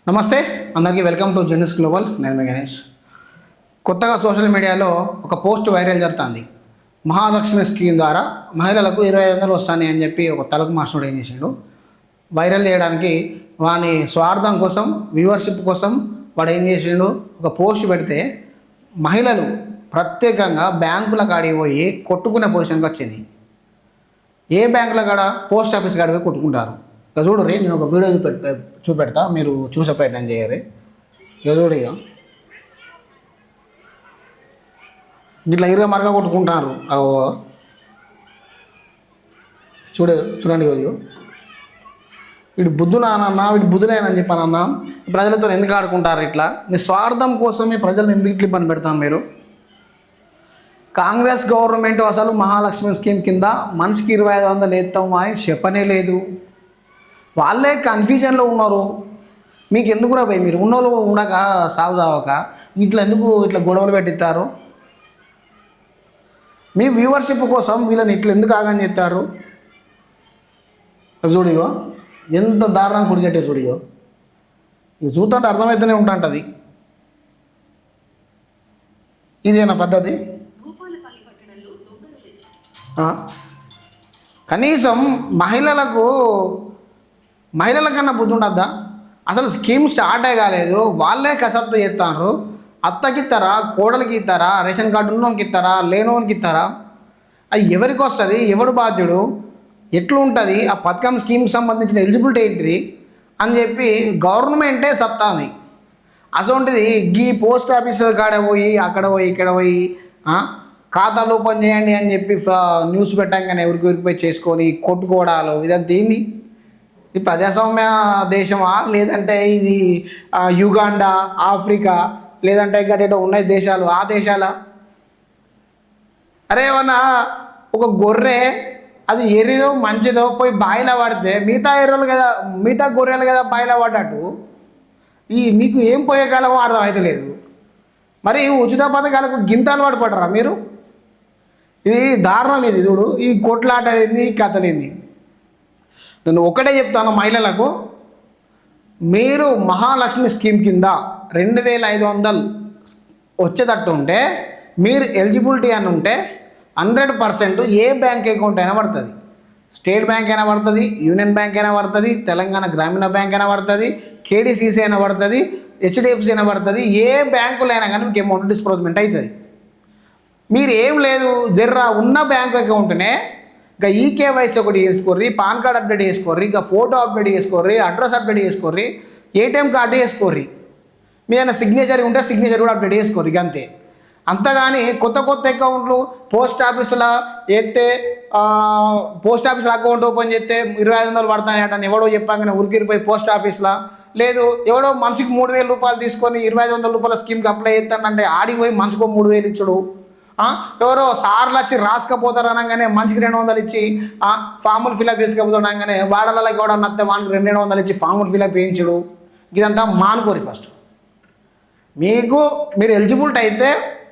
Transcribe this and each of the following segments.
నమస్తే అందరికీ welcome to జెన్యూస్ global. నేను మీ గణేష్. కొత్తగా సోషల్ మీడియాలో ఒక పోస్ట్ వైరల్ జరుగుతుంది. మహాలక్ష్మి స్కీమ్ ద్వారా మహిళలకు 2500 వస్తాయి అని చెప్పి ఒక తలకు మాస్టర్ ఏం చేసిండు, వైరల్ చేయడానికి వాని స్వార్థం కోసం, వ్యూవర్షిప్ కోసం వాడు ఏం చేసిండు, ఒక పోస్ట్ పెడితే మహిళలు ప్రత్యేకంగా బ్యాంకుల కాడికి పోయి కొట్టుకునే పొజిషన్కి వచ్చింది. ఏ బ్యాంకుల కాడ? పోస్ట్ ఆఫీస్ కాడికి పోయి కొట్టుకుంటారు. ఇక చూడు రే, నేను ఒక వీడియో చూపెడతా, మీరు చూసే ప్రయత్నం చేయాలి. ఇక చూడు, ఇక ఇట్లా ఇరుగా మరగా కొట్టుకుంటారు. చూడండి ఇగో, వీడు బుద్ధునానన్నా, వీడు బుద్ధులేనని చెప్పానన్నా. ప్రజలతో ఎందుకు ఆడుకుంటారు ఇట్లా? మీ స్వార్థం కోసమే ప్రజలను ఎందుకు ఇట్లా ఇబ్బంది పెడతాం మీరు? కాంగ్రెస్ గవర్నమెంట్ అసలు మహాలక్ష్మి స్కీమ్ కింద మనిషికి 2500 వేస్తాం అని చెప్పనే లేదు. వాళ్ళే కన్ఫ్యూజన్లో ఉన్నారు. మీకు ఎందుకు రా భయ్, మీరు ఉన్నోళ్ళు ఉండక సాగు చావక ఇట్లా ఎందుకు ఇట్లా గొడవలు పెట్టిస్తారు? మీ వ్యూవర్షిప్ కోసం వీళ్ళని ఇట్లా ఎందుకు ఆగని చెప్తారు? చూడిగో ఎంత దారుణంగా కుడిగట్టారు. చూడిగో, ఇవి చూస్తుంటే అర్థమవుతూనే ఉంటుంటుంది. ఇదేనా పద్ధతి? కనీసం మహిళల కన్నా బుద్ధి ఉండద్దా? అసలు స్కీమ్ స్టార్టే కాలేదు, వాళ్ళే కసరత్తు చేస్తారు. అత్తకి ఇస్తారా, కోడలికి ఇస్తారా, రేషన్ కార్డు ఉన్నోనికి ఇస్తారా, లేనోనికి ఇస్తారా? అది ఎవరికి వస్తుంది? ఎవడు బాధ్యుడు? ఎట్లుంటుంది ఆ పథకం? స్కీమ్కి సంబంధించిన ఎలిజిబిలిటీ ఏంటిది అని చెప్పి గవర్నమెంటే సత్తాది. అసొంటిది ఈ పోస్ట్ ఆఫీస్ కాడ పోయి అక్కడ పోయి ఇక్కడ పోయి ఖాతాలు ఓపెన్ చేయండి అని చెప్పి న్యూస్ పెట్టంగానే ఎవరికి పోయి చేసుకొని కొట్టుకోవడాలు, ఇదంతా ఏంది? ఇది ప్రజాస్వామ్య దేశమా, లేదంటే ఇది యుగాండా, ఆఫ్రికా, లేదంటే గట్టేటో ఉన్నాయి దేశాలు, ఆ దేశాలా? అరే ఏమన్నా ఒక గొర్రె అది ఎర్రిదో మంచిదో పోయి బాయిలో పడితే మిగతా గొర్రెలు కదా బాయిలో పడ్డట్టు మీకు ఏం పోయే కాలమో అర్థం అయితే లేదు. మరి ఉచిత పథకాలకు గింతాలు పడరా మీరు? ఇది దారుణం. ఇది చూడు, ఈ కొట్లాటలేంది, ఈ కథలేంది. నేను ఒకటే చెప్తాను మహిళలకు, మీరు మహాలక్ష్మి స్కీమ్ కింద 2500 వచ్చేటట్టు ఉంటే, మీరు ఎలిజిబిలిటీ అని ఉంటే 100% ఏ బ్యాంక్ అకౌంట్ అయినా పడుతుంది. స్టేట్ బ్యాంక్ అయినా పడుతుంది, యూనియన్ బ్యాంక్ అయినా పడుతుంది, తెలంగాణ గ్రామీణ బ్యాంక్ అయినా పడుతుంది, కేడీసీసీ అయినా పడుతుంది, హెచ్డిఎఫ్సి అయినా పడుతుంది. ఏ బ్యాంకులో అయినా కానీ మీకు అమౌంట్ డిస్బర్స్మెంట్ అవుతుంది. మీరు ఏం లేదు, ఉన్న బ్యాంక్ అకౌంట్నే ఇంకా ఈకేవైసీ ఒకటి చేసుకోర్రి, పాన్ కార్డ్ అప్డేట్ చేసుకోర్రి, ఇంకా ఫోటో అప్డేట్ చేసుకోర్రి, అడ్రస్ అప్డేట్ చేసుకోర్రి, ఏటీఎం కార్డు చేసుకోర్రి, మీ ఏమైనా సిగ్నేచర్ ఉంటే సిగ్నేచర్ కూడా అప్డేట్ చేసుకోర్రి, అంతే. అంతగాని కొత్త అకౌంట్లు పోస్ట్ ఆఫీసులో ఎత్తే, పోస్ట్ ఆఫీసులో అకౌంట్ ఓపెన్ చేస్తే 2500 పడతాయట ఎవడో చెప్పాగానే ఉరికిరిపోయి పోస్ట్ ఆఫీస్లో లేదు, ఎవడో మనిషికి 3000 రూపాయలు తీసుకొని 2500 రూపాయల స్కీమ్కి అప్లై చేస్తానంటే ఆడికి పోయి మనిషికి 3000 ఇచ్చుడు. ఎవరో సార్లు వచ్చి రాసుకపోతారు అనగానే మనిషికి 200 ఇచ్చి ఫాములు ఫిలప్ చేసుకపోతాడనగానే వాడలకి కూడా నత్తే వానికి 200 ఇచ్చి ఫాములు ఫిలప్ చేయించుడు. ఇదంతా మానుకోరి. ఫస్ట్ మీరు ఎలిజిబిలిటీ అయితే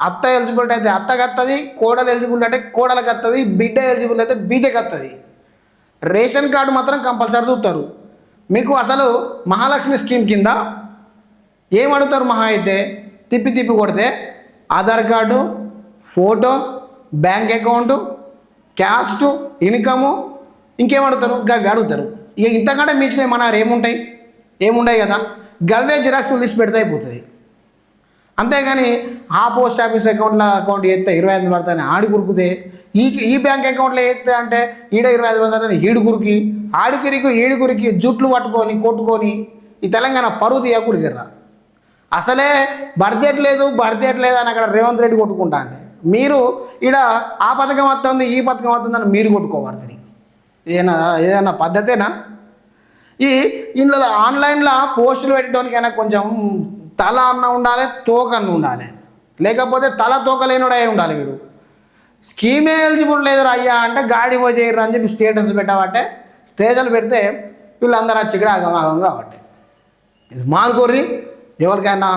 అత్త ఎలిజిబిలిటీ అయితే అత్తకి వస్తుంది, కోడలు ఎలిజిబిలిటీ అయితే కోడలకు వస్తుంది, బిడ్డ ఎలిజిబిలిటీ అయితే బిడ్డకి వస్తుంది. రేషన్ కార్డు మాత్రం కంపల్సరీ చూస్తారు. మీకు అసలు మహాలక్ష్మి స్కీమ్ కింద ఏం అడుగుతారు? మహా అయితే తిప్పి కొడితే Aadhaar card, photo, bank account, caste, income, ఇంకేమడుగుతారు? గవి అడుగుతారు. ఇక ఇంతకంటే మించిన ఏమన్నారు? ఏముండయి కదా. గవే జిరాక్స్లు తీసి పెడితే అయిపోతుంది. అంతేగాని ఆ పోస్ట్ ఆఫీస్ అకౌంట్ వేస్తే 2500 పడతాయని ఆడి కురుకుతే, ఈ బ్యాంక్ అకౌంట్లో వేస్తే అంటే ఈడ 2500 పడతాయని ఈడుగురికి ఈడుగురికి జుట్లు పట్టుకొని కొట్టుకొని ఈ తెలంగాణ పరువు తీయకూరికర్రా. అసలే బడ్జెట్ లేదు అని అక్కడ రేవంత్ రెడ్డి కొట్టుకుంటా అంటే మీరు ఈడ ఆ పథకం వస్తుంది, ఈ పథకం వస్తుందని మీరు కొట్టుకోవాలి. ఏదైనా పద్ధతేనా? ఇందులో ఆన్లైన్లో పోస్టులు పెట్టడానికైనా కొంచెం తల అన్న ఉండాలి, తోక అన్న ఉండాలి, లేకపోతే తల తోక లేనుడే ఉండాలి. వీడు స్కీమే ఎలిజిబుల్ లేదురా అయ్యా అంటే గాడి పోయేయరు అని చెప్పి స్టేటస్లు పెట్టాబట్టే, స్టేటస్లు పెడితే వీళ్ళందరూ వచ్చి ఇక్కడ ఆగం కాబట్టి ఇది మానుకోర్రి. ఎవరికైనా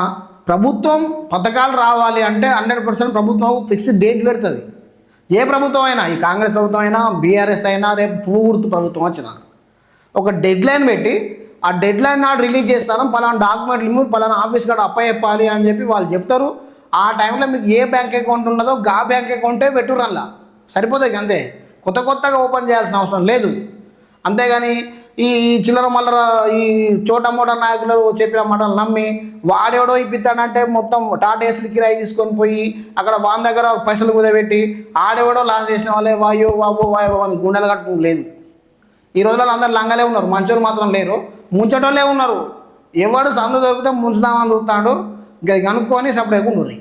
ప్రభుత్వం పథకాలు రావాలి అంటే 100% ప్రభుత్వం ఫిక్స్డ్ డేట్ పెడుతుంది. ఏ ప్రభుత్వం అయినా, ఈ కాంగ్రెస్ ప్రభుత్వం అయినా, బీఆర్ఎస్ అయినా, రేపు పువ్వు గుర్తు ప్రభుత్వం వచ్చినా ఒక డెడ్ లైన్ పెట్టి ఆ డెడ్ లైన్ నాడు రిలీజ్ చేస్తాను, పలానా డాక్యుమెంట్లు పలానా ఆఫీస్ కాడ చెప్పాలి అని చెప్పి వాళ్ళు చెప్తారు. ఆ టైంలో మీకు ఏ బ్యాంక్ అకౌంట్ ఉన్నదో గా బ్యాంక్ అకౌంటే పెట్టుర్రు అలా, సరిపోతుంది అంతే. కొత్తగా ఓపెన్ చేయాల్సిన అవసరం లేదు. అంతేగాని ఈ చిల్లర మల్లర ఈ చోట మోట నాయకులు చెప్పిన మాటలు నమ్మి వాడెవడో ఇప్పిస్తాడంటే మొత్తం టాటా ఏసీలు కిరాయి తీసుకొని పోయి అక్కడ వాని దగ్గర పైసలు కుదబెట్టి ఆడెవడో లాస్ చేసిన వాళ్ళే వాయో వాబో వాయో అని గుండెలు కట్టుకుని లేదు. ఈ రోజుల్లో అందరు లంగలే ఉన్నారు, మంచోళ్ళు మాత్రం లేరు, ముంచటోళ్ళే ఉన్నారు. ఎవడు సందు దొరికితే ముంచుదామని చూస్తాడు, కనుక్కొని సపరేట్గా ఉండుర్రి.